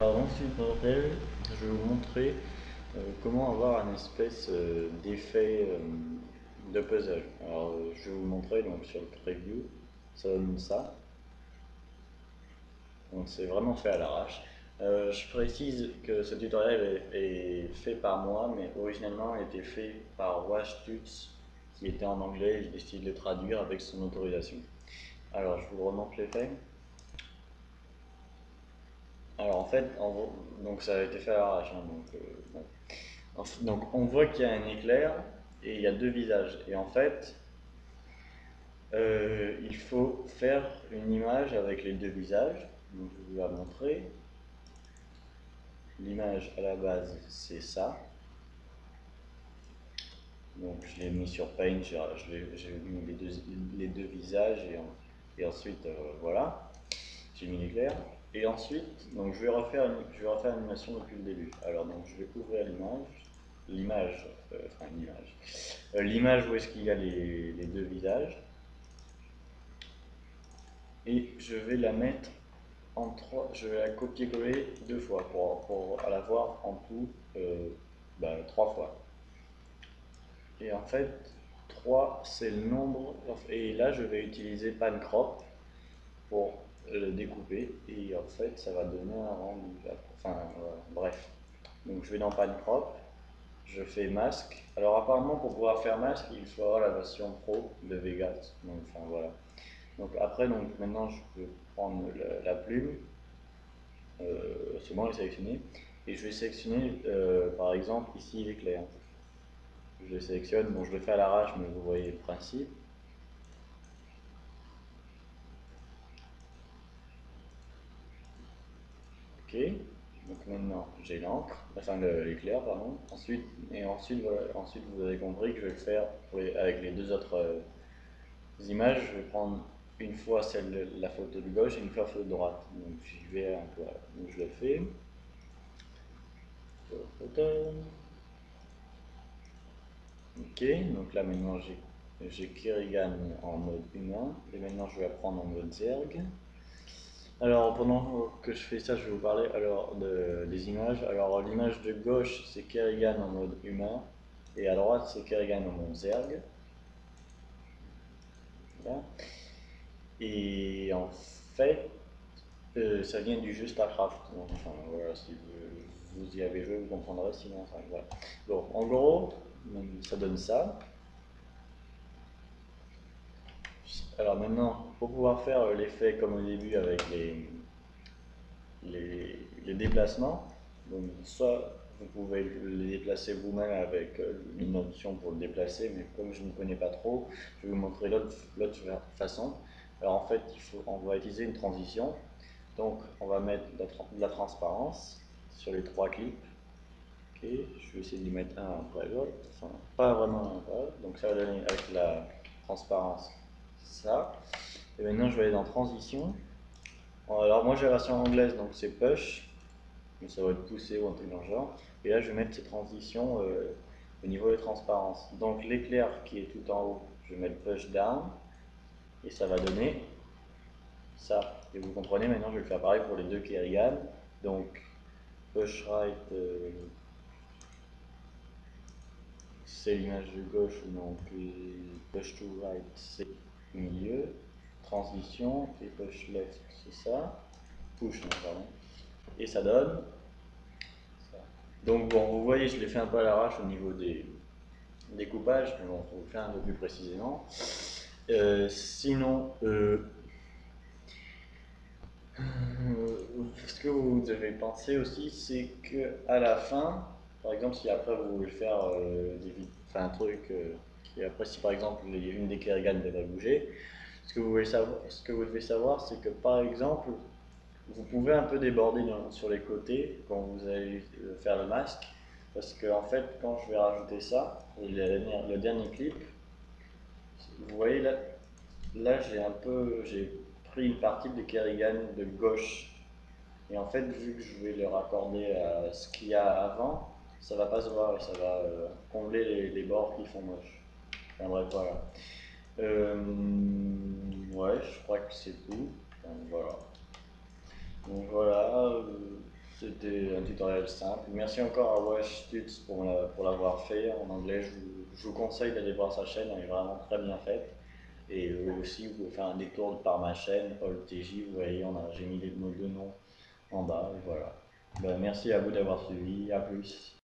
Alors dans ce tutoriel, je vais vous montrer comment avoir un espèce d'effet de puzzle. Alors je vais vous montrer donc sur le preview, ça donne ça. Donc c'est vraiment fait à l'arrache. Je précise que ce tutoriel est fait par moi, mais originellement il a été fait par Washtuts, qui était en anglais, j'ai décidé de le traduire avec son autorisation. Alors je vous remonte l'effet. Alors en fait, donc ça a été fait à l'arrache, hein, bon. Donc on voit qu'il y a un éclair et il y a deux visages. Et en fait, il faut faire une image avec les deux visages. Donc je vais vous la montrer. L'image à la base, c'est ça. Donc je l'ai mis sur Paint, j'ai mis les deux visages et ensuite voilà, j'ai mis l'éclair. Et ensuite, donc je vais refaire l'animation depuis le début. Alors donc je vais ouvrir l'image où est-ce qu'il y a les deux visages. Et je vais la mettre en trois, je vais la copier-coller deux fois pour la voir en tout trois fois. Et en fait, 3 c'est le nombre, et là je vais utiliser pan crop pour le découper, et en fait ça va donner un rendu, bref. Donc je vais dans pan crop, je fais masque. Alors apparemment pour pouvoir faire masque, il faut avoir la version pro de Vegas. Donc enfin voilà. Donc après, donc maintenant je peux prendre la plume, c'est bon, elle est sélectionnée, et je vais sélectionner par exemple ici l'éclair. Je le sélectionne, bon je le fais à l'arrache, mais vous voyez le principe. Ok, donc maintenant j'ai l'encre, enfin l'éclair, pardon. Ensuite, voilà, ensuite vous avez compris que je vais le faire avec les deux autres images. Je vais prendre une fois la photo de gauche et une fois la photo de droite. Donc j'y vais un peu, donc je le fais. Ok, donc là maintenant j'ai Kerrigan en mode humain et maintenant je vais apprendre en mode Zerg. Alors pendant que je fais ça, je vais vous parler alors des images. Alors l'image de gauche c'est Kerrigan en mode humain et à droite c'est Kerrigan en mode Zerg. Voilà. Et en fait, ça vient du jeu StarCraft. Donc, enfin voilà, si vous y avez joué, vous comprendrez sinon. Enfin, voilà. Bon, en gros, ça donne ça. Alors maintenant, pour pouvoir faire l'effet comme au début avec les déplacements, donc soit vous pouvez les déplacer vous-même avec une option pour le déplacer, mais comme je ne connais pas trop, je vais vous montrer l'autre façon. Alors en fait, on va utiliser une transition. Donc on va mettre de la transparence sur les trois clips. Ok, je vais essayer de les mettre un après l'autre, enfin pas vraiment un après l'autre, donc ça va donner avec la transparence ça. Et maintenant je vais aller dans transition. Alors moi j'ai la version anglaise donc c'est push, mais ça va être poussé ou un truc dans le genre. Et là je vais mettre ces transitions au niveau de transparence. Donc l'éclair qui est tout en haut, je vais mettre push down et ça va donner ça. Et vous comprenez maintenant je vais le faire pareil pour les deux Kerrigan. Donc push right, c'est l'image de gauche, donc push to right c'est milieu, transition et push left c'est ça, push non, pardon, et ça donne ça. Donc bon, vous voyez, je l'ai fait un peu à l'arrache au niveau des découpages, mais bon, faut le faire un peu plus précisément. Sinon, ce que vous devez penser aussi, c'est que à la fin, par exemple, si après vous voulez faire un truc, et après si par exemple une des Kerrigan devait bouger, ce que vous devez savoir, c'est que par exemple, vous pouvez un peu déborder sur les côtés quand vous allez faire le masque, parce que en fait, quand je vais rajouter ça, le dernier clip, vous voyez là j'ai pris une partie de Kerrigan de gauche. Et en fait, vu que je vais le raccorder à ce qu'il y a avant, ça va pas se voir et ça va combler les bords qui font moche. Enfin bref, voilà. Ouais, je crois que c'est tout. Donc voilà. Donc voilà, c'est c'était un tutoriel simple. Merci encore à Wesh Tuts pour l'avoir fait en anglais. Je vous conseille d'aller voir sa chaîne, elle est vraiment très bien faite. Et aussi, vous pouvez faire un détour par ma chaîne, Paul TJ. Vous voyez, j'ai mis nos deux noms en bas. Et voilà. Ben, merci à vous d'avoir suivi. À plus.